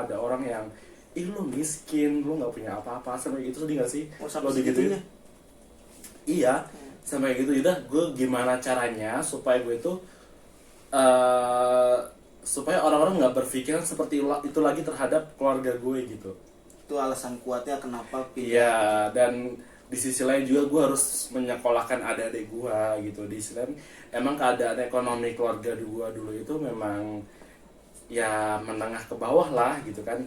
ada orang yang lu miskin, lu nggak punya apa-apa, sampai gitu. Sedih gak sih lo digituin? Iya, sampai gitu. Udah, gue gimana caranya supaya gue itu supaya orang-orang nggak berpikiran seperti itu lagi terhadap keluarga gue gitu. Itu alasan kuatnya kenapa pilih. Iya, dan di sisi lain juga gue harus menyekolahkan adik-adik gue gitu. Di sisi lain emang keadaan ekonomi keluarga gue dulu itu memang ya menengah ke bawah lah gitu kan.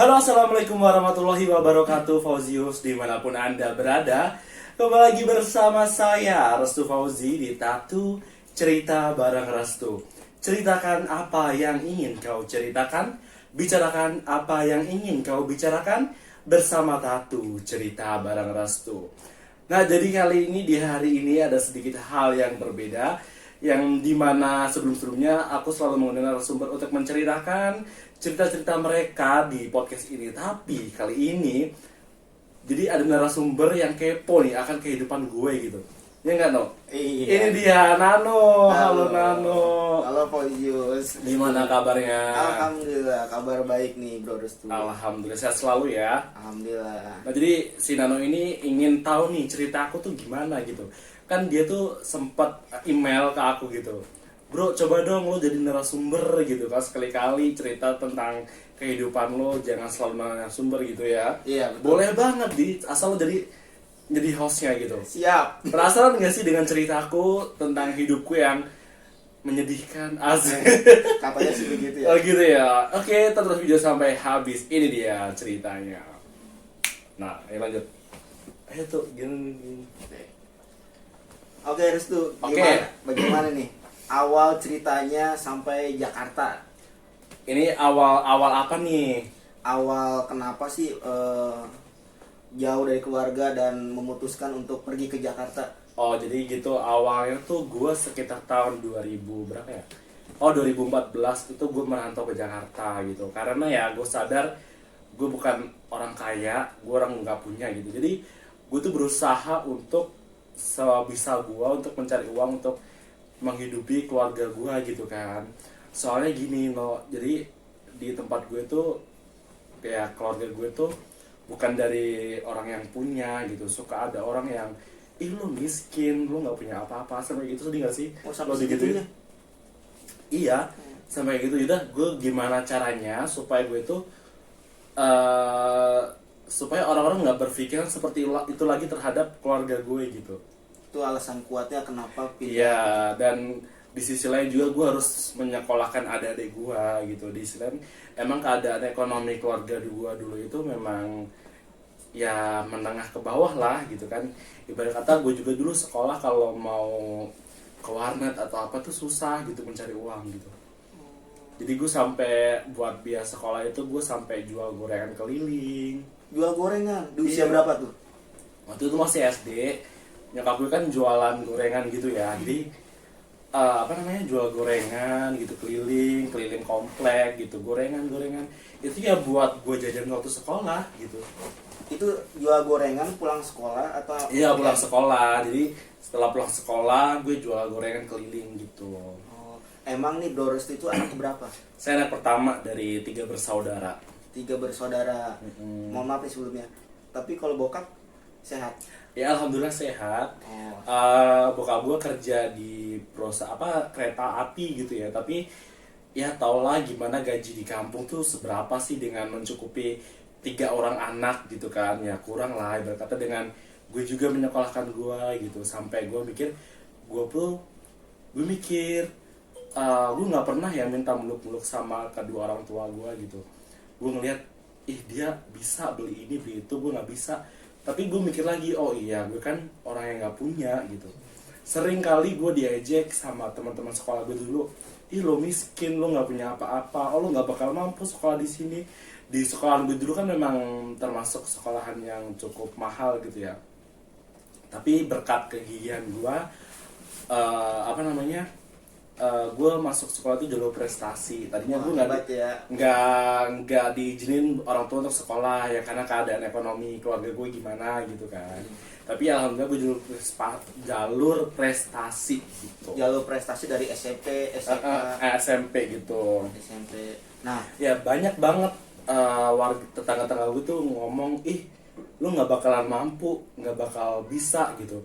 Halo, assalamualaikum warahmatullahi wabarakatuh, Fauzius dimanapun anda berada. Kembali lagi bersama saya Restu Fauzi di Tatu Cerita Bareng Restu. Ceritakan apa yang ingin kau ceritakan, bicarakan apa yang ingin kau bicarakan bersama Tatu Cerita Bareng Restu. Nah, jadi kali ini, di hari ini ada sedikit hal yang berbeda, yang dimana sebelum-sebelumnya aku selalu menggunakan narasumber untuk menceritakan cerita-cerita mereka di podcast ini. Tapi kali ini jadi ada narasumber yang kepo nih akan kehidupan gue gitu. Ya nggak, No? Iya. Ini dia, Nano. Halo Nano. Halo Fauzius. Gimana kabarnya? Alhamdulillah, kabar baik nih Bro Restu. Alhamdulillah, sehat selalu ya. Alhamdulillah. Nah, jadi si Nano ini ingin tahu nih cerita aku tuh gimana gitu. Kan dia tuh sempat email ke aku gitu, bro coba dong lo jadi narasumber gitu kan, sekali-kali cerita tentang kehidupan lo, jangan selalu narasumber gitu ya. Iya, betul. Boleh banget asal lo jadi hostnya gitu. Siap. Penasaran gak sih dengan ceritaku tentang hidupku yang menyedihkan? Asik. Katanya sih begitu ya. Oh gitu ya. Oke, tonton video sampai habis. Ini dia ceritanya. Nah, ayo lanjut. Ayo tuh, gini. Oke Restu, Oke. bagaimana nih awal ceritanya sampai Jakarta? Ini awal apa nih? Awal kenapa sih jauh dari keluarga dan memutuskan untuk pergi ke Jakarta? Oh, jadi gitu. Awalnya tuh gue sekitar tahun 2000 berapa ya? Oh, 2014 itu gue merantau ke Jakarta gitu. Karena ya gue sadar gue bukan orang kaya, gue orang nggak punya gitu. Jadi gue tuh berusaha untuk sebisa gue untuk mencari uang untuk menghidupi keluarga gue gitu kan. Soalnya gini loh, jadi di tempat gue tuh kayak keluarga gue tuh bukan dari orang yang punya gitu. Suka ada orang yang lu miskin, lu nggak punya apa-apa, sampai gitu. Sedih gak sih lo digituin? Iya, sampai gitu. Udah, gue gimana caranya supaya gue tuh supaya orang-orang nggak berpikiran seperti itu lagi terhadap keluarga gue gitu. Itu alasan kuatnya kenapa pilih. Iya, dan di sisi lain juga gue harus menyekolahkan adik-adik gue gitu. Di sisi lain emang keadaan ekonomi keluarga gue dulu itu memang ya menengah ke bawah lah gitu kan. Ibarat kata gue juga dulu sekolah kalau mau ke warnet atau apa tuh susah gitu mencari uang gitu. Jadi gue sampai buat biaya sekolah itu gue sampai jual gorengan keliling. Jual gorengan di usia Iya. berapa tuh? Waktu itu masih SD. Nyokap gue kan jualan gorengan gitu ya. Jadi jual gorengan gitu, keliling komplek gitu, gorengan itu ya buat gue jajan waktu sekolah gitu. Itu jual gorengan pulang sekolah atau? Iya, pulang sekolah. Jadi setelah pulang sekolah gue jual gorengan keliling gitu. Oh, emang nih Bro Restu itu anak berapa? Saya anak pertama dari 3 bersaudara. 3 bersaudara. Mohon maaf nih sebelumnya. Tapi kalau bokap sehat? Ya alhamdulillah sehat. Bokap gue kerja di perusahaan kereta api gitu ya. Tapi ya tau lah gimana gaji di kampung tuh seberapa sih dengan mencukupi 3 orang anak gitu kan. Ya kurang lah, ibarat kata dengan gue juga menyekolahkan gue gitu. Sampai gue mikir gue nggak pernah ya minta muluk-muluk sama kedua orang tua gue gitu. Gue ngeliat dia bisa beli ini beli itu, gue nggak bisa. Tapi gue mikir lagi, oh iya gue kan orang yang nggak punya gitu. Sering kali gue diejek sama teman-teman sekolah gue dulu, lo miskin, lo nggak punya apa-apa, lo nggak bakal mampu sekolah di sini. Di sekolahan gue dulu kan memang termasuk sekolahan yang cukup mahal gitu ya. Tapi berkat kegigihan gue, gue masuk sekolah itu jalur prestasi. Tadinya Wah, gue hebat ya. nggak diizinin orang tua untuk sekolah ya, karena keadaan ekonomi keluarga gue gimana gitu kan. Tapi alhamdulillah gue jalur prestasi gitu. Jalur prestasi dari SMP, SMA, SMP gitu. SMP. Nah, Ya banyak banget warga tetangga-tetangga gue tuh ngomong, ih lu nggak bakalan mampu, nggak bakal bisa gitu.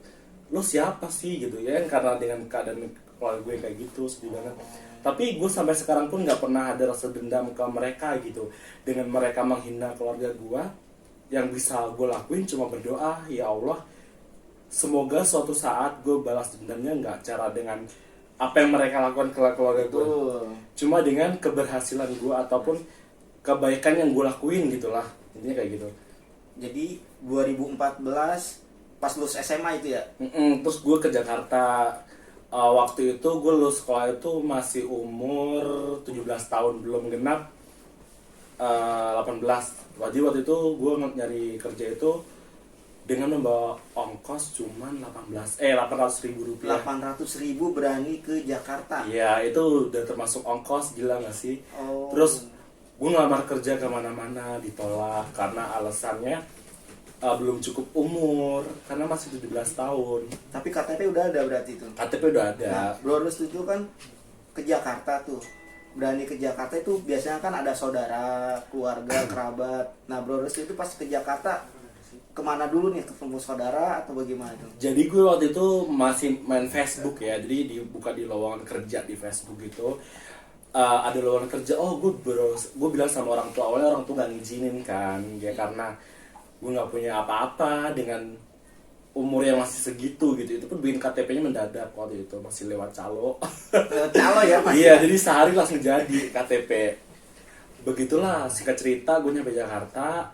Lu siapa sih gitu ya, karena dengan keadaan keluarga gue kayak gitu sedih banget. Tapi gue sampai sekarang pun nggak pernah ada rasa dendam ke mereka gitu. Dengan mereka menghina keluarga gue, yang bisa gue lakuin cuma berdoa, ya Allah, semoga suatu saat gue balas dendamnya nggak cara dengan apa yang mereka lakukan ke keluarga gue, cuma dengan keberhasilan gue ataupun kebaikan yang gue lakuin gitulah, intinya kayak gitu. jadi 2014 pas lulus SMA itu ya. Terus gue ke Jakarta. Waktu itu gue lulus sekolah itu masih umur 17 tahun, belum genap 18. Jadi waktu itu gue nyari kerja itu dengan membawa ongkos cuman 800.000 rupiah. 800.000 berani ke Jakarta. Iya, itu udah termasuk ongkos, gila gak sih? Oh. Terus gue ngelamar kerja kemana-mana ditolak karena alasannya belum cukup umur, karena masih 17 tahun. Tapi KTP udah ada berarti itu. KTP udah ada. Nah, Bro Rus itu kan ke Jakarta tuh. Berani ke Jakarta itu biasanya kan ada saudara, keluarga, kerabat. Nah, Bro Rus itu pas ke Jakarta kemana dulu nih, ketemu saudara atau bagaimana tuh? Jadi gue waktu itu masih main Facebook ya, jadi dibuka di lowongan kerja di Facebook itu. Ada lowongan kerja, gue bilang sama orang tua, awalnya orang tua nggak ngizinin kan, ya karena gue nggak punya apa-apa dengan umur yang masih segitu gitu. Itu pun bikin KTP-nya mendadak waktu itu, masih lewat calo. Calo ya Mas? Iya, jadi sehari langsung jadi KTP. Begitulah singkat cerita, gue nyampe Jakarta,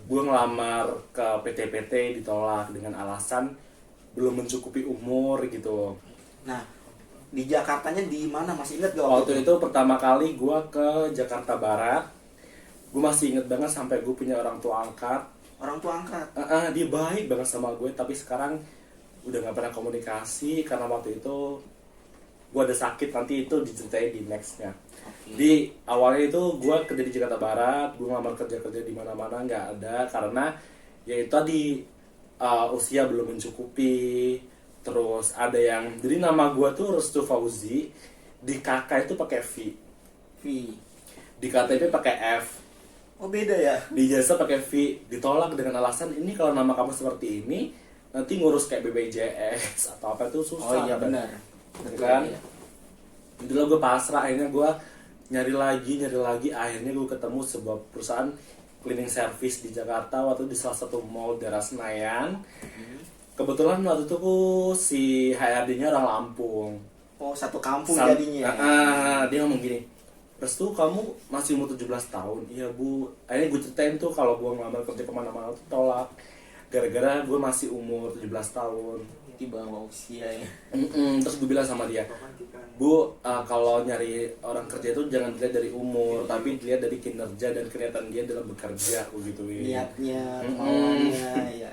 gue ngelamar ke PT-PT, ditolak dengan alasan belum mencukupi umur gitu. Nah, di Jakartanya di mana, masih ingat gak Waktu itu pertama kali gue ke Jakarta Barat, gue masih inget banget sampai gue punya orang tua angkat. Orang tua angkat? Dia baik banget sama gue, tapi sekarang udah gak pernah komunikasi karena waktu itu gue ada sakit, nanti itu diceritain di nextnya. Di awalnya itu gue kerja di Jakarta Barat, gue ngelamar kerja di mana-mana nggak ada karena ya itu tadi usia belum mencukupi. Terus ada yang, jadi nama gue tuh Restu Fauzi, di KK itu pakai V, di KTP pakai F. Oh beda ya? Di jasa pakai V, ditolak dengan alasan ini kalau nama kamu seperti ini nanti ngurus kayak BPJS atau apa itu susah. Oh iya benar. Kan? Itulah gue pasrah, akhirnya gue nyari lagi, akhirnya gue ketemu sebuah perusahaan cleaning service di Jakarta, waktu di salah satu mall daerah Senayan. Kebetulan waktu itu si HRD-nya orang Lampung. Oh satu kampung jadinya. Dia ngomong gini, Restu kamu masih umur 17 tahun? Iya bu. Akhirnya gue ceritain tuh kalau gue ngelamar kerja kemana-mana tuh tolak gara-gara gue masih umur 17 tahun. Di bawah usia ya. Terus gue bilang sama dia, Bu, kalau nyari orang kerja itu jangan dilihat dari umur, tapi dilihat dari kinerja dan kelihatan dia dalam bekerja, begitu. Niatnya, kemauannya, ya.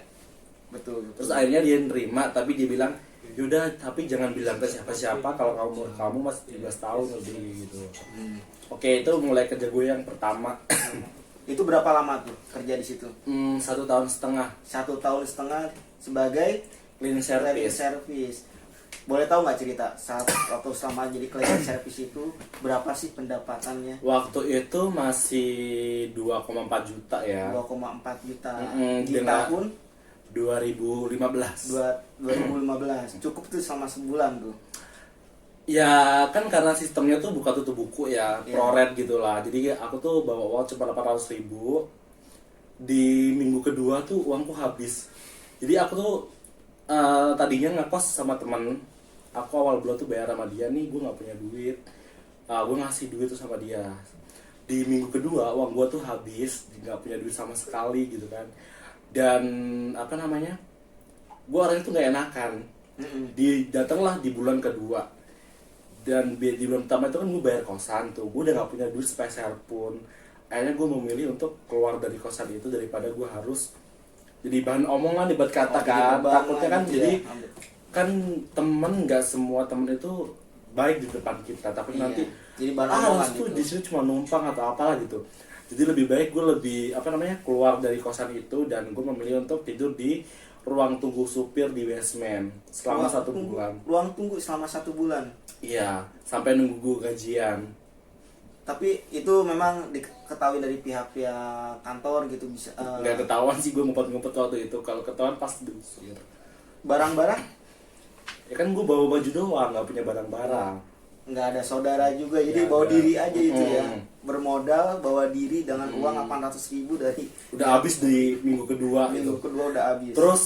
Betul. Terus akhirnya dia nerima, tapi dia bilang, yaudah, tapi jangan bilang ke siapa-siapa kalau umur kamu masih 17 tahun lebih gitu. Oke, itu mulai kerja gue yang pertama. Itu berapa lama tuh kerja di situ? 1,5 tahun. 1,5 tahun sebagai cleaning service. Boleh tahu nggak cerita saat waktu selama jadi cleaning service itu berapa sih pendapatannya? Waktu itu masih 2,4 juta ya. 2,4 juta di dengan tahun 2015. 2015. Cukup tuh selama sebulan tuh. Ya kan karena sistemnya tuh buka tutup buku ya, proret gitulah. Jadi aku tuh bawa uang cuma 800.000. Di minggu kedua tuh uangku habis. Jadi aku tuh tadinya ngekos sama teman. Aku awal bulan tuh bayar sama dia nih, gue nggak punya duit. Gue ngasih duit tuh sama dia. Di minggu kedua uang gue tuh habis, nggak punya duit sama sekali gitu kan. Dan apa namanya? Gue orangnya tuh nggak enakan. Datanglah di bulan kedua. Dan di bulan pertama itu kan gue bayar kosan tuh, gue udah gak punya duit sepeser pun. Akhirnya gue memilih untuk keluar dari kosan itu daripada gue harus jadi bahan omongan, dibuat kata kan. Takutnya kan jadi kan temen, gak semua temen itu baik di depan kita, tapi Iya. nanti Jadi bahan omongan tuh gitu. di sini cuma numpang atau apalah gitu. Jadi lebih baik gue lebih keluar dari kosan itu dan gue memilih untuk tidur di ruang tunggu supir di basement selama 1 bulan. Ruang tunggu selama 1 bulan. Iya, sampai nunggu gue gajian. Tapi itu memang diketahui dari pihak-pihak kantor gitu bisa. Nggak ketahuan sih gue ngumpet-ngumpet waktu itu. Kalau ketahuan pasti diusir. Barang-barang Ya kan gue bawa baju doang, nggak punya barang-barang. nggak ada saudara juga, jadi Nggak bawa ada. diri aja itu ya. Mm. Bermodal bawa diri dengan uang 800.000 dari Udah habis di minggu kedua minggu gitu. kedua udah habis. Terus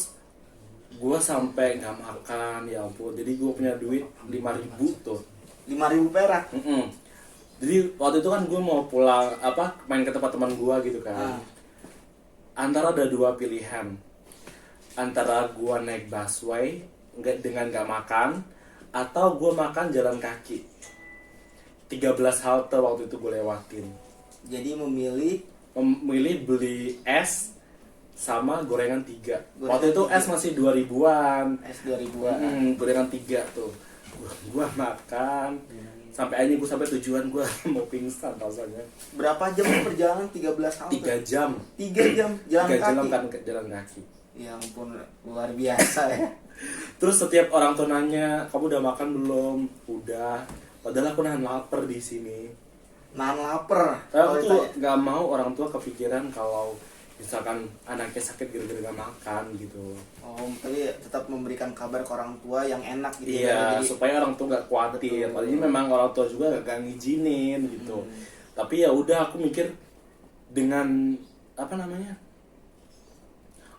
gue sampai nggak makan, ya ampun. Jadi gue punya duit 5.000 tuh. 5.000 perak. Mm-mm. Jadi waktu itu kan gue mau pulang main ke tempat teman gue gitu kan. Antara ada 2 pilihan. Antara gue naik busway nggak makan, atau gue makan jalan kaki. 13 halte waktu itu gue lewatin. Jadi memilih Memilih beli es sama gorengan 3. Gorengan Waktu itu 3. es masih 2000-an. es 2000-an. Gorengan 3 tuh. Gua makan sampai akhirnya gue sampai tujuan, gue mau pingsan rasanya. Berapa jam perjalanan 13 halte? 3 jam. 3 jam jalan 3 kaki. jam kan jalan kaki. Ya ampun, luar biasa ya. Terus setiap orang tuh nanya, kamu udah makan belum? Udah. Padahal aku nahan lapar di sini. Nahan lapar. Tapi aku Kalau tuh ditanya, nggak mau orang tua kepikiran kalau misalkan anaknya sakit gara-gara nggak makan gitu. oh, tapi tetap memberikan kabar ke orang tua yang enak gitu Iya, ya. Jadi supaya orang tua nggak khawatir. Betul. Padahal memang orang tua juga nggak ngizinin gitu. Tapi ya udah, aku mikir dengan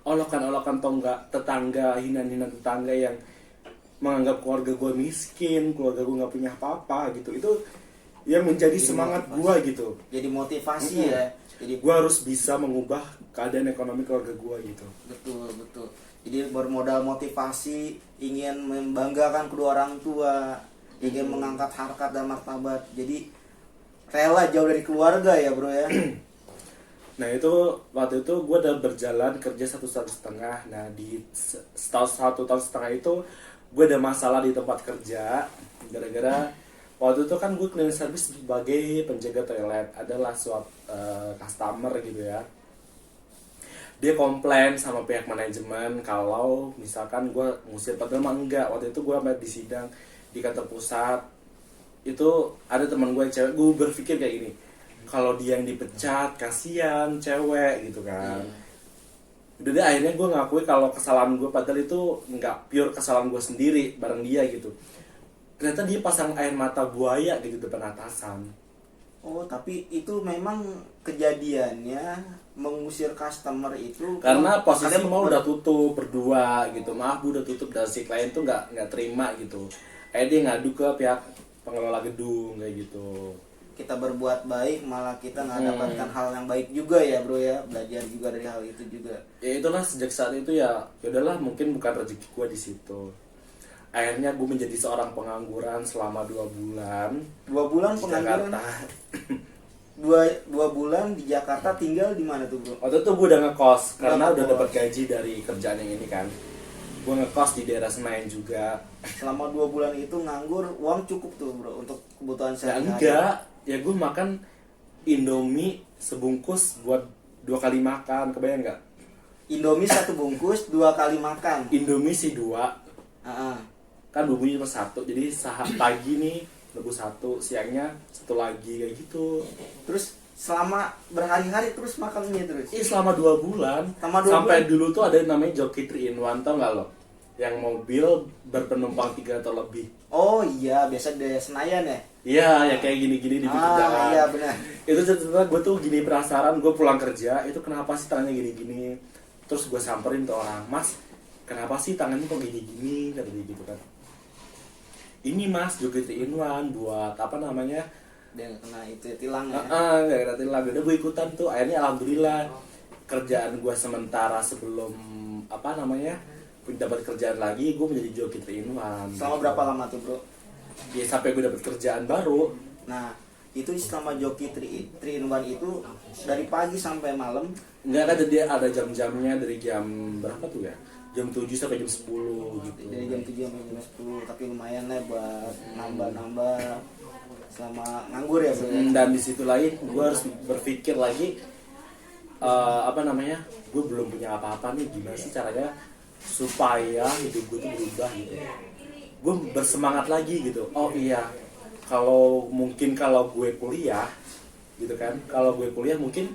olokan-olokan tetangga, hinaan-hinaan tetangga yang menganggap keluarga gue miskin, keluarga gue nggak punya apa-apa gitu. Itu yang menjadi semangat gue gitu. jadi motivasi ya. Jadi Gue harus bisa mengubah keadaan ekonomi keluarga gue gitu. betul. Jadi bermodal motivasi, ingin membanggakan kedua orang tua, ingin mengangkat harkat dan martabat. Jadi rela jauh dari keluarga ya, Bro ya. Nah itu waktu itu gue udah berjalan kerja 1,5 tahun. Nah di 1 tahun setengah itu gue ada masalah di tempat kerja gara-gara waktu itu kan gue cleaning service sebagai penjaga toilet. Adalah suatu customer gitu ya. Dia komplain sama pihak manajemen kalau misalkan gue ngusir, padahal mah enggak. Waktu itu gue di sidang di kantor pusat, itu ada teman gue yang cewek. Gue berpikir kayak gini, kalau dia yang dipecat kasihan cewek gitu kan. Udah deh, akhirnya gue ngakui kalau kesalahan gue, padahal itu nggak pure kesalahan gue sendiri bareng dia gitu. Ternyata dia pasang air mata buaya di depan atasan. Oh, tapi itu memang kejadiannya mengusir customer itu Karena posisi kalian mau udah tutup berdua gitu. Maaf bu, udah tutup, dan si klien tuh nggak terima gitu. Dia ngadu ke pihak pengelola gedung kayak gitu. kita berbuat baik malah kita nggak dapatkan hal yang baik juga ya, Bro ya. Belajar juga dari hal itu juga. Ya itulah, sejak saat itu ya udahlah, mungkin bukan rezeki gue di situ. Akhirnya gue menjadi seorang pengangguran selama 2 bulan 2 bulan di pengangguran. Jakarta. 2 bulan di Jakarta, tinggal di mana tuh, Bro? Waktu itu gue udah ngekos karena Udah udah ngekos. dapat gaji dari kerjaan yang ini kan. Gue ngekos di daerah Senayan juga. Selama 2 bulan itu nganggur, uang cukup tuh, Bro, untuk kebutuhan Ya sehari-hari? enggak, ya gue makan Indomie sebungkus buat 2 kali makan, kebayang nggak? Indomie 1 bungkus 2 kali makan. Indomie sih 2, Heeh. kan bumbunya cuma 1, jadi pagi nih rebus 1, siangnya 1 lagi kayak gitu. Terus selama berhari-hari terus makan mie terus. Selama 2 bulan. Selama 2 Sampai bulan? dulu tuh ada yang namanya Joki 3 in 1, tau nggak lo? Yang mobil berpenumpang 3 atau lebih. Oh iya, biasa di Senayan ya. Iya, ya kayak gini-gini di pinggir jalan. Iya benar. Itu cerita gue tuh gini, penasaran, gue pulang kerja itu kenapa sih tangannya gini-gini. Terus gue samperin tuh orang, mas kenapa sih tangannya kok gini-gini, kata dia gitu kan. Ini mas Joki 3 in 1 buat Dia nggak kena itu tilang ya. Gak ada tilang. Udah gue ikutan tuh, akhirnya alhamdulillah kerjaan gue sementara sebelum dapat kerjaan lagi, gue menjadi Joki 3 in 1. Selama berapa lama tuh, Bro? Ya sampai gue dapat kerjaan baru. Nah, itu selama joki 3 in 1 itu dari pagi sampai malam. Enggak, kan dia ada jam-jamnya, dari jam berapa tuh ya? jam 7 sampai jam 10 gitu. Dari jam 7 sampai jam 10, tapi lumayan lah buat nambah-nambah selama nganggur ya bro. Dan di situ lain gue harus berpikir lagi gue belum punya apa-apa nih, gimana sih caranya supaya hidup gue tuh berubah gitu. Gue bersemangat lagi gitu. Oh iya, kalau gue kuliah gitu kan, kalau gue kuliah mungkin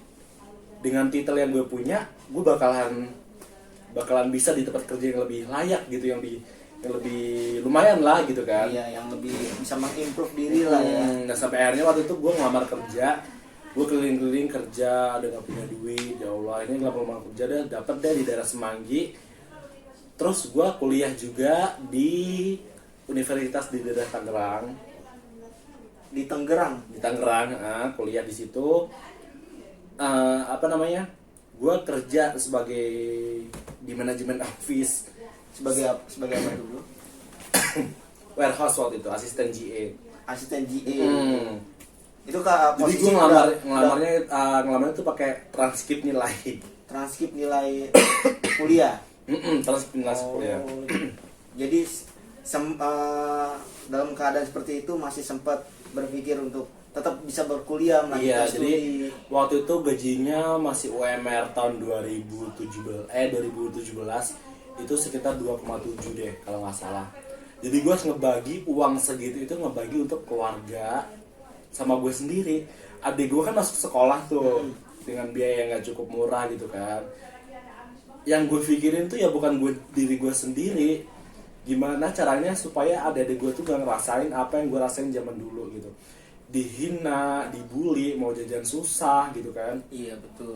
dengan titel yang gue punya, gue bakalan bisa di tempat kerja yang lebih layak gitu, yang lebih lumayan lah gitu kan. Iya, yang lebih bisa mengimprove diri lah ya. Nah sampai akhirnya waktu itu gue ngelamar kerja, gue keliling-keliling kerja, udah gak punya duit, ya Allah ini ngelamar kerja deh, dapet deh di daerah Semanggi. Terus gue kuliah juga di universitas di daerah Tangerang. Di Tangerang. Kuliah di situ. Gue kerja sebagai di manajemen office, Sebagai apa dulu? warehouse waktu itu, asisten GA. Asisten GA. Itu Jadi posisi gue ngelamarnya itu pakai transkrip nilai. Transkrip nilai kuliah. Transkrip nilai kuliah. Jadi dalam keadaan seperti itu masih sempat berpikir untuk tetap bisa berkuliah melanjutkan Iya, studi. jadi waktu itu gajinya masih UMR tahun 2017 itu sekitar 2,7 deh kalau nggak salah. Jadi gue harus ngebagi uang segitu itu ngebagi untuk keluarga sama gue sendiri. Adik gue kan masuk sekolah tuh dengan biaya yang nggak cukup murah gitu kan. Yang gue pikirin tuh ya bukan diri gue sendiri, gimana caranya supaya adik gue tuh gak ngerasain apa yang gue rasain zaman dulu gitu. Dihina, dibully, mau jajan susah gitu kan. Iya betul.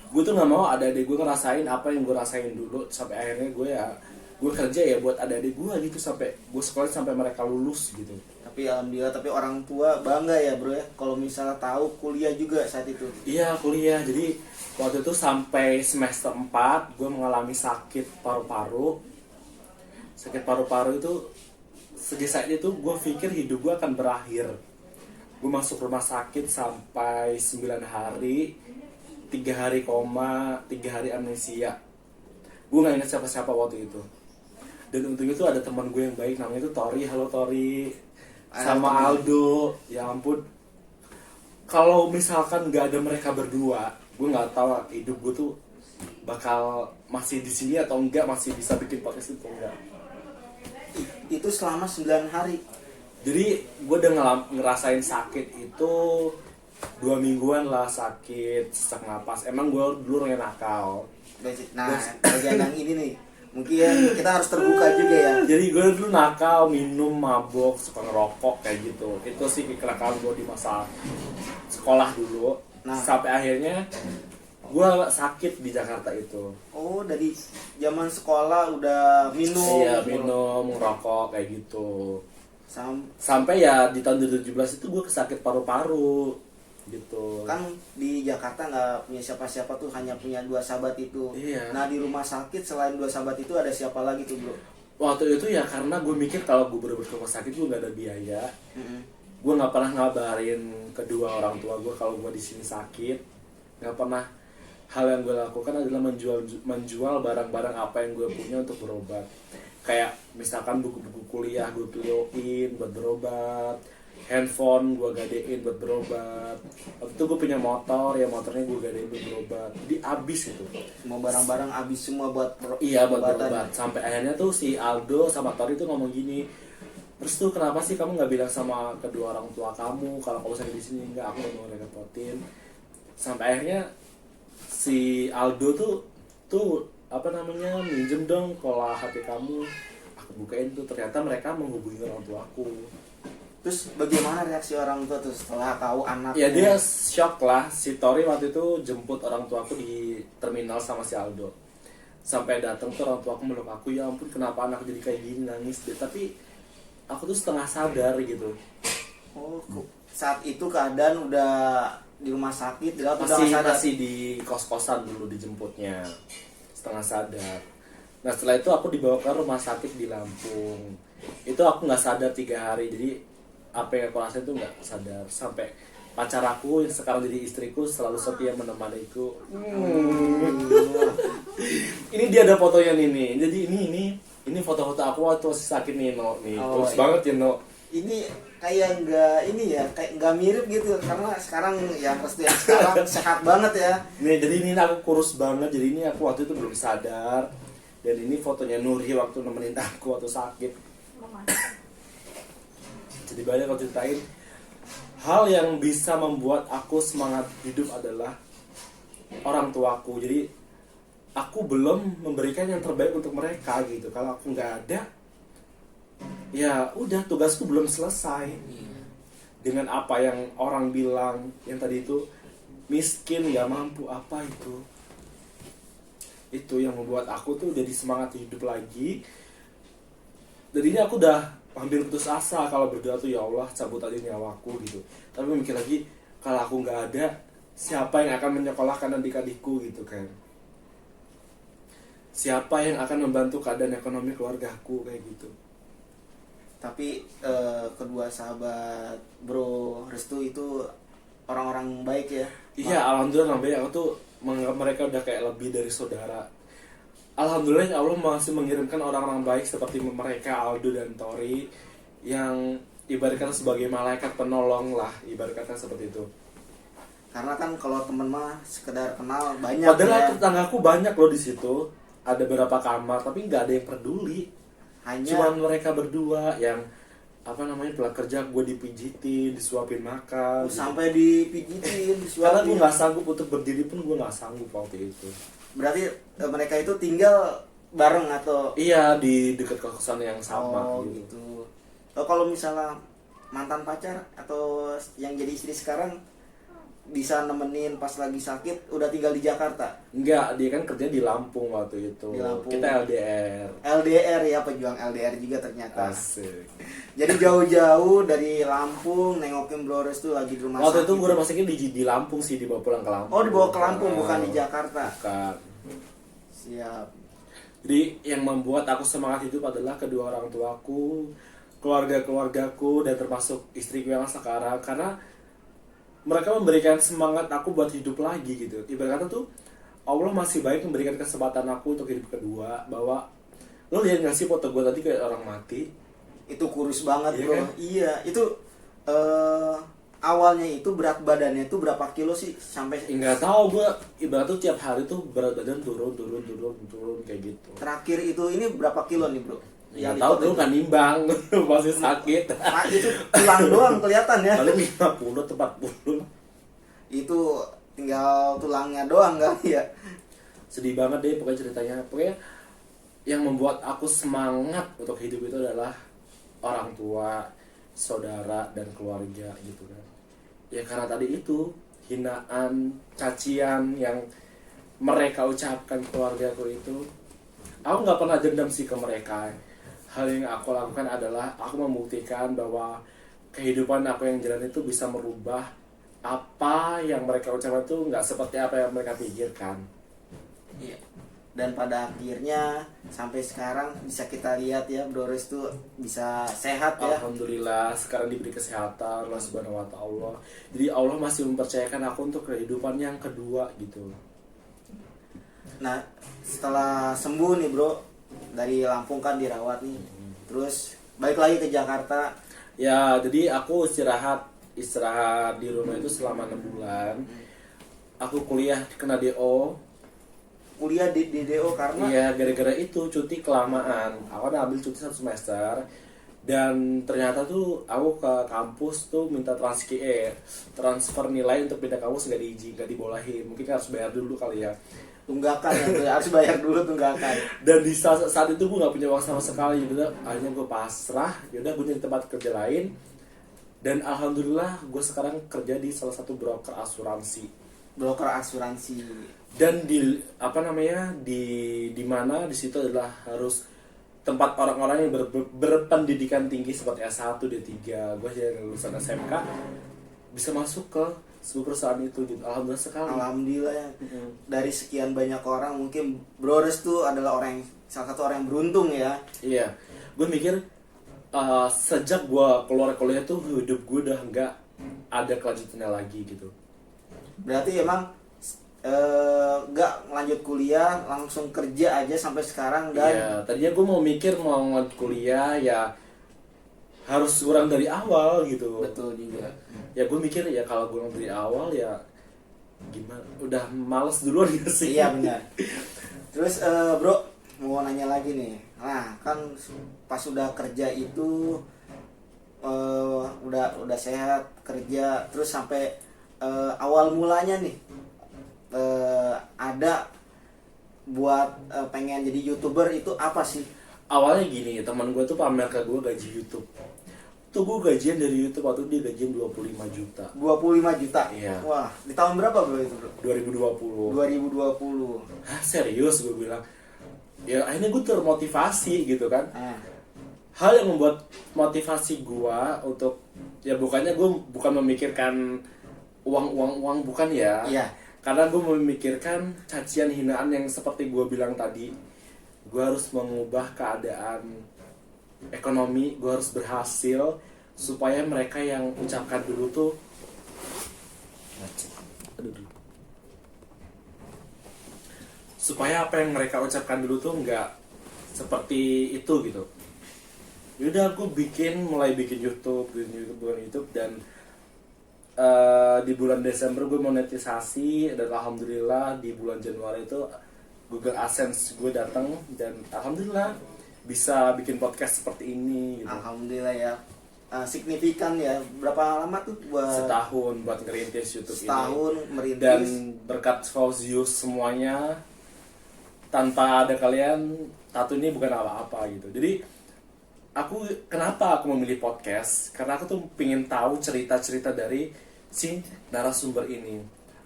Gue tuh nggak mau adik gue ngerasain apa yang gue rasain dulu, sampai akhirnya gue kerja ya buat adik gue gitu, sampai gue sekolah sampai mereka lulus gitu. Tapi alhamdulillah, tapi orang tua bangga ya bro ya kalau misalnya tahu kuliah juga saat itu. Iya kuliah, jadi waktu itu sampai semester 4 gue mengalami sakit paru-paru. Sakit paru-paru itu saat itu gue pikir hidup gue akan berakhir. Gue masuk rumah sakit sampai 9 hari, 3 hari koma, 3 hari amnesia. Gue gak ingat siapa-siapa waktu itu. Dan untungnya tuh ada teman gue yang baik, namanya itu Tori. Halo Tori. Sama Aldo. Ya ampun, kalau misalkan gak ada mereka berdua, gue gak tahu hidup gue tuh bakal masih di sini atau enggak, masih bisa bikin podcast itu enggak. Itu selama 9 hari. Jadi gue udah ngerasain sakit itu 2 mingguan lah, sakit sesak napas. Emang gue dulu orangnya nakal. Nah, bagian yang ini nih, mungkin kita harus terbuka juga ya. Jadi gue dulu nakal, minum, mabok, suka ngerokok kayak gitu. Itu sih kenakalan gue di masa sekolah dulu. Nah. Sampai akhirnya gue sakit di Jakarta itu. Oh, dari zaman sekolah udah minum. Iya, minum, ngerokok kayak gitu. Sam Sampai ya di tahun 2017 itu gue kesakit paru-paru gitu. Kan di Jakarta nggak punya siapa-siapa tuh, hanya punya 2 sahabat itu. Iya. Nah di rumah sakit selain 2 sahabat itu ada siapa lagi tuh bro? Waktu itu ya karena gue mikir kalau gue bener-bener ke rumah sakit gue gak ada biaya. Gue nggak pernah ngabarin kedua orang tua gue kalau gue di sini sakit. Nggak pernah. Hal yang gue lakukan adalah menjual barang-barang apa yang gue punya untuk berobat. Kayak misalkan buku-buku kuliah gue pilioin buat berobat, handphone gue gadein buat berobat. Waktu itu gue punya motor, ya motornya gue gadein buat berobat. Jadi abis itu. Semua barang-barang habis semua buat Iya buat pengobatan. berobat. Sampai akhirnya tuh si Aldo sama Tori tuh ngomong gini, terus tuh kenapa sih kamu nggak bilang sama kedua orang tua kamu kalau kamu sakit di sini? Enggak, aku mau ngerepotin. Sampai akhirnya si Aldo tuh minjem dong pola HP kamu. Aku bukain tuh, ternyata mereka menghubungi orang tuaku. Terus bagaimana reaksi orang tua tuh setelah tahu anaknya? Ya dia shock lah. Si Tori waktu itu jemput orang tuaku di terminal sama si Aldo. Sampai datang tuh orang tuaku meluk aku, ya ampun kenapa anak jadi kayak gini, nangis deh. Tapi aku tuh setengah sadar gitu. Oh, saat itu keadaan udah di rumah sakit, udah nggak sadar. Masih di kos-kosan dulu dijemputnya, setengah sadar. Nah setelah itu aku dibawa ke rumah sakit di Lampung. Itu aku nggak sadar 3 hari. Jadi apa yang aku rasain itu nggak sadar sampai pacar aku yang sekarang jadi istriku selalu setia menemaniku. Ini dia ada fotonya nih. Jadi ini foto-foto aku waktu masih sakit nih, No. Nih, bagus banget ya, No. Ini kayak kayak nggak mirip gitu karena sekarang yang Restu yang sekarang sehat banget ya. Nih, jadi ini aku kurus banget. Jadi ini aku waktu itu belum sadar. Dan ini fotonya Nuri waktu nemenin aku waktu sakit. Jadi banyak aku ceritain. Hal yang bisa membuat aku semangat hidup adalah orang tuaku. Jadi aku belum memberikan yang terbaik untuk mereka gitu. Kalau aku nggak ada, ya udah tugasku belum selesai. Dengan apa yang orang bilang yang tadi itu miskin, nggak mampu, apa itu yang membuat aku tuh jadi semangat hidup lagi. Jadinya aku udah hampir putus asa kalau berdoa tuh, ya Allah cabut aja nyawaku gitu. Tapi mikir lagi, kalau aku nggak ada, siapa yang akan menyekolahkan adik-adikku gitu kan? Siapa yang akan membantu keadaan ekonomi keluargaku kayak gitu? Tapi kedua sahabat Bro Restu itu orang-orang baik ya. Iya, alhamdulillah orang baik. Aku tuh menganggap mereka udah kayak lebih dari saudara. Alhamdulillah ya Allah masih mengirimkan orang-orang baik seperti mereka, Aldo dan Tori, yang ibarat kata sebagai malaikat penolong lah, ibarat kata seperti itu. Karena kan kalau temen mah sekedar kenal banyak. Padahal ya. tetanggaku banyak loh di situ. Ada beberapa kamar, tapi nggak ada yang peduli. Hanya Cuma mereka berdua yang pulang kerja gue dipijitin, disuapin makan. sampai dipijitin, Karena gue disuapin. nggak sanggup untuk berdiri pun gue nggak sanggup waktu itu. Berarti mereka itu tinggal bareng atau Iya, di dekat kosan yang sama gitu. Kalau misalnya mantan pacar atau yang jadi istri sekarang bisa nemenin pas lagi sakit, udah tinggal di Jakarta. Enggak, dia kan kerja di Lampung waktu itu. Di Lampung. Kita LDR. LDR ya, pejuang LDR juga ternyata. Asik. Jadi jauh-jauh dari Lampung nengokin Bro Restu lagi di rumah Waktu sakit. itu gue rumah sakit di Lampung sih, dibawa pulang ke Lampung. Oh, dibawa ke Lampung bukan di Jakarta. Bukan. Siap. Jadi yang membuat aku semangat hidup adalah kedua orang tuaku, keluarga-keluargaku, dan termasuk istriku yang sekarang. Karena mereka memberikan semangat aku buat hidup lagi gitu. Ibarat kata tuh Allah masih baik memberikan kesempatan aku untuk hidup kedua. Bahwa lo lihat gak sih foto gue tadi kayak orang mati? Itu kurus banget, Iya Bro. kan? Iya, itu awalnya itu berat badannya itu berapa kilo sih sampai Nggak tahu gue, ibarat tuh tiap hari tuh berat badan turun kayak gitu. terakhir itu ini berapa kilo nih, Bro? Nggak tahu tuh kan nimbang, masih sakit. Nah, itu tulang doang kelihatan ya. Paling 50 atau 40. Itu tinggal tulangnya doang kali ya. Sedih banget deh pokoknya ceritanya. Pokoknya yang membuat aku semangat untuk hidup itu adalah orang tua, saudara, dan keluarga gitu kan. Ya karena tadi itu hinaan, cacian yang mereka ucapkan keluargaku itu, aku nggak pernah dendam sih ke mereka. Hal yang aku lakukan adalah aku membuktikan bahwa kehidupan aku yang jalan itu bisa merubah apa yang mereka ucapkan itu nggak seperti apa yang mereka pikirkan. Iya. Dan pada akhirnya sampai sekarang bisa kita lihat ya, Bro Restu bisa sehat ya. Alhamdulillah sekarang diberi kesehatan Allah Subhanahu wa Ta'ala. Jadi Allah masih mempercayakan aku untuk kehidupan yang kedua gitu. Nah, setelah sembuh nih, Bro, dari Lampung kan dirawat nih. Terus balik lagi ke Jakarta. Ya jadi aku istirahat di rumah itu selama 6 bulan. Aku kuliah kena DO. Kuliah di DO karena Iya, gara-gara itu cuti kelamaan. Aku udah ambil cuti 1 semester. Dan ternyata tuh aku ke kampus tuh minta transfer nilai untuk pindah kampus nggak dibolehin. Mungkin harus bayar dulu kali ya. tunggakan ya, harus bayar dulu tunggakan. Dan di saat itu gue nggak punya uang sama sekali. Yaudah, akhirnya gue pasrah. Yaudah, gue nyari tempat kerja lain. Dan alhamdulillah gue sekarang kerja di salah satu broker asuransi. Broker asuransi. Dan di mana di situ adalah harus tempat orang-orang yang berpendidikan tinggi seperti S1, D3. Gue yang lulusan SMK bisa masuk ke sebuah perusahaan itu gitu. Alhamdulillah sekali. Alhamdulillah ya. Dari sekian banyak orang mungkin Bro Restu adalah salah satu orang yang beruntung ya. Iya, gue mikir sejak gue keluar kuliah tuh hidup gue udah nggak ada kelanjutannya lagi gitu. Berarti emang nggak lanjut kuliah, langsung kerja aja sampai sekarang dan Iya, tadinya gue mau mikir mau ngelanjut kuliah ya harus kurang dari awal gitu. betul juga. Ya gue mikir ya kalau gue dari awal ya gimana, udah males duluan gak sih? Iya benar. Terus bro, mau nanya lagi nih. Nah kan pas udah kerja itu udah sehat kerja, terus sampai awal mulanya nih ada buat pengen jadi YouTuber itu apa sih? Awalnya gini, teman gue tuh pamer ke gue gaji YouTube. Tuh gue gajian dari YouTube waktu dia gajian 25 juta. 25 juta? Iya. Wah, di tahun berapa bro itu bro? 2020. 2020. Hah, serius gue bilang. Ya akhirnya gue termotivasi gitu kan. Ah, Hal yang membuat motivasi gue untuk, ya bukannya gue bukan memikirkan uang bukan ya. iya. Karena gue memikirkan cacian hinaan yang seperti gue bilang tadi. Gue harus mengubah keadaan ekonomi, gue harus berhasil supaya mereka yang ucapkan dulu tuh supaya apa yang mereka ucapkan dulu tuh nggak seperti itu gitu. Yaudah aku mulai bikin YouTube dan di bulan Desember gue monetisasi dan alhamdulillah di bulan Januari itu Google AdSense gue datang dan alhamdulillah bisa bikin podcast seperti ini gitu. Alhamdulillah ya. Signifikan ya. Berapa lama tuh buat? Setahun buat ngerintis YouTube Setahun ini. merintis. Dan berkat views semuanya, tanpa ada kalian, tato ini bukan apa-apa gitu. Jadi kenapa aku memilih podcast? Karena aku tuh pengen tahu cerita-cerita dari si narasumber ini.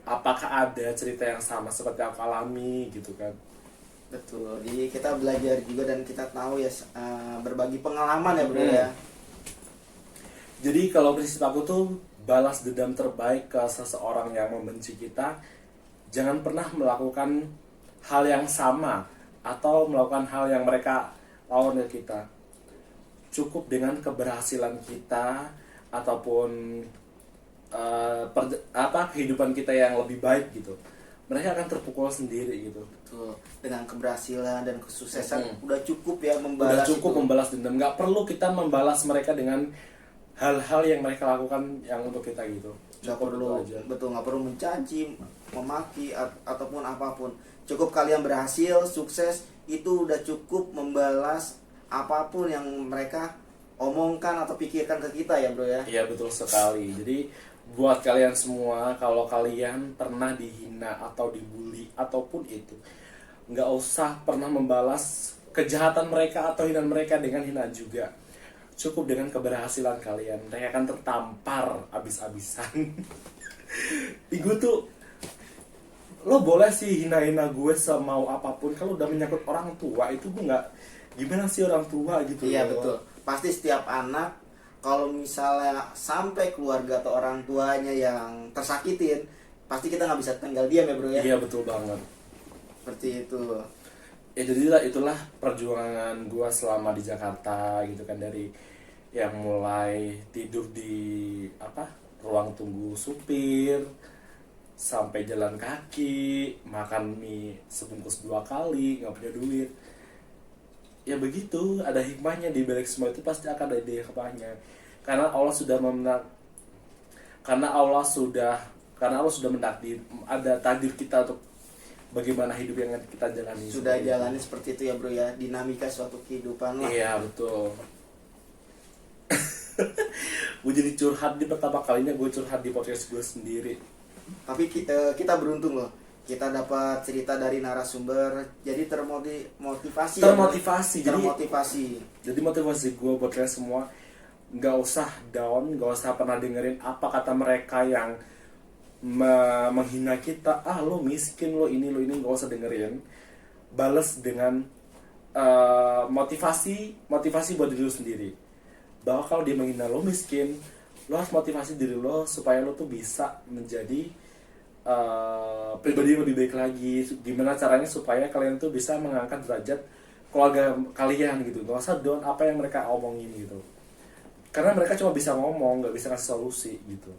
Apakah ada cerita yang sama seperti aku alami gitu kan? Betul. Jadi kita belajar juga dan kita tahu ya berbagi pengalaman ya bro ya. Jadi kalau prinsip aku tuh balas dendam terbaik ke seseorang yang membenci kita, jangan pernah melakukan hal yang sama atau melakukan hal yang mereka lawan ke kita. Cukup dengan keberhasilan kita ataupun kehidupan kita yang lebih baik gitu. Mereka akan terpukul sendiri gitu. Betul. Dengan keberhasilan dan kesuksesan udah cukup ya Udah membalas. cukup itu. membalas dendam. Nggak perlu kita membalas mereka dengan hal-hal yang mereka lakukan yang untuk kita gitu. Nggak Cukup perlu, itu aja. betul, nggak perlu mencaci, memaki ataupun apapun. Cukup kalian berhasil, sukses, itu udah cukup membalas apapun yang mereka omongkan atau pikirkan ke kita ya bro ya. Iya betul sekali. Jadi buat kalian semua, kalau kalian pernah dihina atau dibully ataupun itu, nggak usah pernah membalas kejahatan mereka atau hinaan mereka dengan hinaan juga. Cukup dengan keberhasilan kalian, mereka akan tertampar abis-abisan. Gue tuh, lo boleh sih hina-hina gue semau apapun, kalau udah menyangkut orang tua itu gue nggak, gimana sih orang tua gitu. Iya loh. betul. Pasti setiap anak kalau misalnya sampai keluarga atau orang tuanya yang tersakitin, pasti kita nggak bisa tinggal diam ya bro ya. Iya betul banget. Seperti itu. Ya jadi itulah perjuangan gue selama di Jakarta gitu kan, dari yang mulai tidur di ruang tunggu supir sampai jalan kaki, makan mie sebungkus 2 kali, nggak punya duit. Ya begitu, ada hikmahnya di balik semua itu, pasti akan ada hikmahnya. Karena Allah sudah mentakdir, ada takdir kita untuk bagaimana hidup yang kita jalani. Sudah jalani seperti itu ya bro ya, dinamika suatu kehidupan lah. Iya betul. Gue jadi curhat di pertama kalinya gue curhat di podcast gue sendiri. Tapi kita beruntung loh, kita dapat cerita dari narasumber, jadi termotivasi. Jadi motivasi gue buat kalian semua, nggak usah down, nggak usah pernah dengerin apa kata mereka yang menghina kita. Lo miskin, lo ini, nggak usah dengerin. Bales dengan motivasi buat diri lo sendiri. Bahwa kalau dia menghina lo miskin, lo harus motivasi diri lo supaya lo tuh bisa menjadi pribadi yang lebih baik lagi. Gimana caranya supaya kalian tuh bisa mengangkat derajat keluarga kalian gitu. Gak usah down apa yang mereka omongin gitu, karena mereka cuma bisa ngomong, gak bisa ngasih solusi gitu.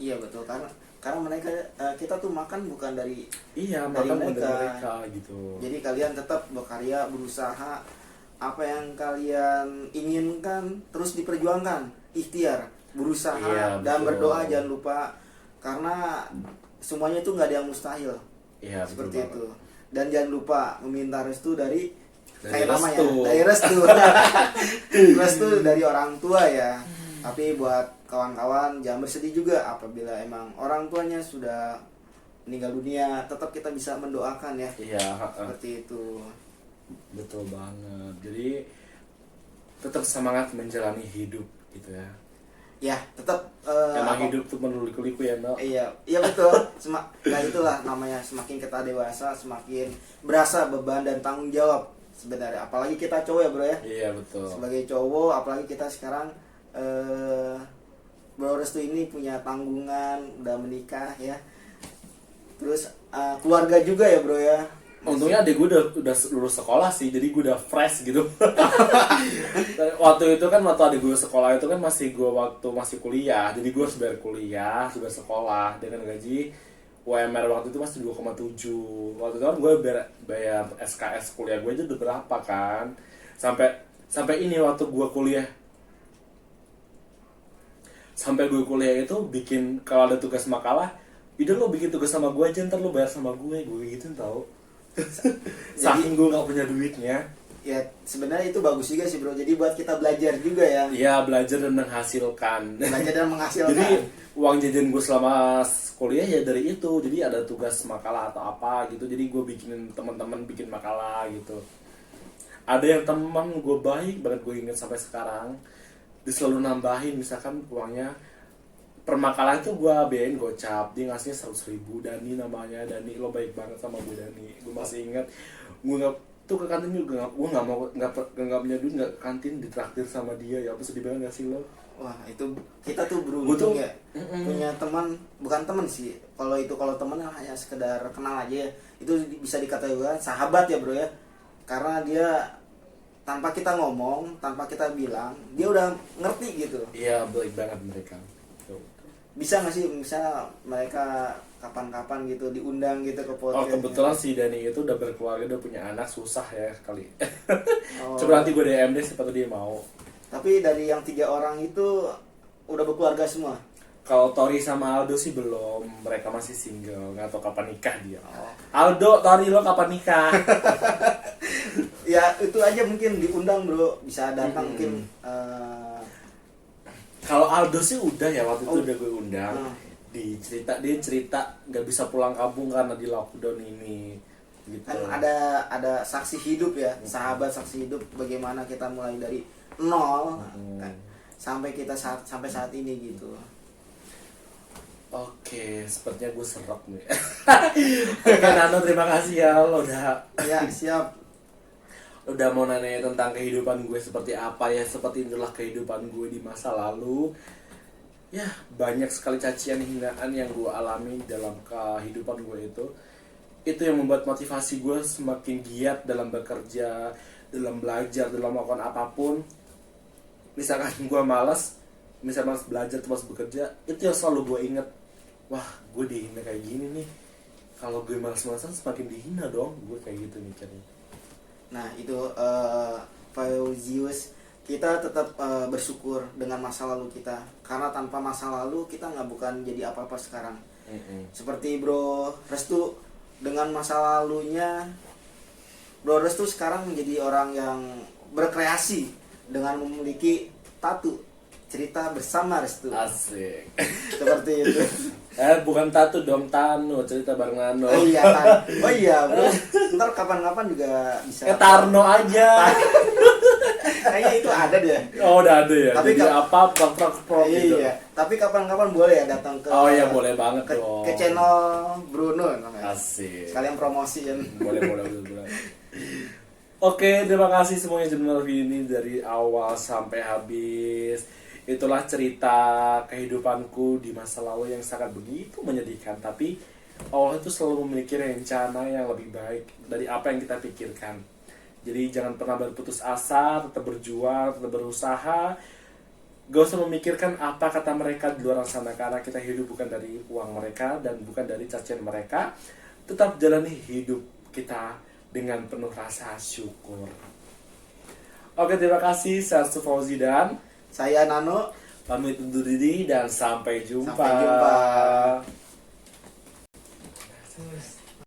Iya betul, karena mereka kita tuh makan bukan dari Iya, dari makan dari mereka. mereka gitu. Jadi kalian tetap berkarya, berusaha, apa yang kalian inginkan terus diperjuangkan, ikhtiar, berusaha, Iya, dan betul. berdoa jangan lupa, karena semuanya itu nggak ada yang mustahil. Iya, betul Seperti banget. itu. Dan jangan lupa meminta restu dari Dari kayak namanya, restu. dari restu. Restu dari orang tua ya. Tapi buat kawan-kawan jangan bersedih juga apabila emang orang tuanya sudah meninggal dunia, tetap kita bisa mendoakan ya. Iya, Seperti itu. betul banget. Jadi tetap semangat menjalani hidup gitu ya. Ya, tetap Emang hidup tuh penuh liku-liku ya, No? iya, iya betul. Nah itulah namanya, semakin kita dewasa, semakin berasa beban dan tanggung jawab sebenarnya. Apalagi kita cowok ya, Bro ya. Iya, betul. Sebagai cowok, apalagi kita sekarang Bro Restu ini punya tanggungan, udah menikah ya. Terus keluarga juga ya, Bro ya. Untungnya adik gue udah lulus sekolah sih, jadi gue udah fresh gitu. Waktu itu kan, waktu adik gue sekolah itu kan waktu masih kuliah, jadi gue harus bayar kuliah, harus bayar sekolah dengan gaji UMR waktu itu masih 2,7. Waktu itu kan gue bayar SKS kuliah gue aja udah berapa kan, sampai ini waktu gue kuliah, sampai gue kuliah itu bikin, kalau ada tugas makalah, udah lo bikin tugas sama gue aja, ntar lo bayar sama gue gitu tau. Saking gue gak punya duitnya. Ya sebenarnya itu bagus juga sih, Bro. Jadi buat kita belajar juga ya. Iya, belajar dan menghasilkan. Belajar dan menghasilkan. Jadi uang jajan gue selama kuliah ya dari itu. Jadi ada tugas makalah atau apa gitu, jadi gue bikinin teman-teman bikin makalah gitu. Ada yang teman gue baik banget, gue inget sampai sekarang, dia selalu nambahin, misalkan uangnya per makalah itu gue biayain gocap, dia ngasihnya 100.000. Dani namanya, Dani, lo baik banget sama gue Dani. Gue masih ingat, gue nggak tuh ke kantin juga, gue nggak mau, nggak punya duit, nggak ke kantin ditraktir sama dia ya. Apa sedih banget gak sih lo? Wah, itu kita tuh Gua beruntung tuh- ya. Punya teman, bukan teman sih. Kalau teman hanya sekedar kenal aja ya. Itu bisa dikatakan sahabat ya, Bro ya. Karena dia tanpa kita ngomong, tanpa kita bilang, dia udah ngerti gitu. Iya, baik banget mereka. Tuh. Bisa nggak sih misalnya mereka kapan-kapan gitu diundang gitu ke Oh, podcast? kebetulan si Dani itu udah berkeluarga, udah punya anak, susah ya kali. Oh. Coba nanti gue DM deh, siapa tuh dia mau. Tapi dari yang 3 orang itu udah berkeluarga semua. Kalau Tori sama Aldo sih belum, mereka masih single, nggak tahu kapan nikah dia. Oh. Aldo, Tori, lo kapan nikah? Ya itu aja mungkin diundang, Bro. Bisa datang mungkin. Kalau Aldo sih udah ya, waktu itu Oh. udah gue undang. Hmm. Dia cerita nggak bisa pulang kampung karena di lockdown ini. Gitu. Kan ada saksi hidup ya, sahabat saksi hidup bagaimana kita mulai dari nol kan, sampai sampai saat ini gitu. Oke, sepertinya gue serok nih. Oke, Nano, terima kasih ya lo Ya siap. udah mau nanya tentang kehidupan gue seperti apa ya. Seperti itulah kehidupan gue di masa lalu. Ya, banyak sekali cacian hinaan yang gue alami dalam kehidupan gue itu. Itu yang membuat motivasi gue semakin giat dalam bekerja, dalam belajar, dalam melakukan apapun. Misalkan gue malas belajar terus bekerja, itu yang selalu gue inget. Wah, gue dihina kayak gini nih. Kalau gue malas-malasan semakin dihina dong. Gue kayak gitu mikirnya. Nah itu Fauzius, kita tetap bersyukur dengan masa lalu kita, karena tanpa masa lalu kita nggak bukan jadi apa-apa sekarang. Seperti Bro Restu, dengan masa lalunya Bro Restu sekarang menjadi orang yang berkreasi dengan memiliki tato cerita bersama Restu. Asik. Seperti itu. Bukan tato dong, Tano, cerita bareng Nano. Oh iya kan. Oh iya, Bro. Ntar kapan-kapan juga bisa. Tarno aja. Kayaknya itu ada deh. Oh, udah ada ya. Tapi Jadi apa pro gitu. Iya, tapi kapan-kapan boleh ya datang ke. Oh iya, boleh banget dong. Ke channel Bruno namanya. Asik. Sekalian promosiin. Boleh. Oke, terima kasih semuanya jurnal ini dari awal sampai habis. Itulah cerita kehidupanku di masa lalu yang sangat begitu menyedihkan. Tapi Allah itu selalu memiliki rencana yang lebih baik dari apa yang kita pikirkan. Jadi jangan pernah berputus asa, tetap berjuang, tetap berusaha. gak usah memikirkan apa kata mereka di luar sana, karena kita hidup bukan dari uang mereka dan bukan dari cacian mereka. Tetap jalani hidup kita dengan penuh rasa syukur. Oke, terima kasih. Saya Fauzi dan Saya Nano. pamit undur diri dan sampai jumpa. Sampai jumpa.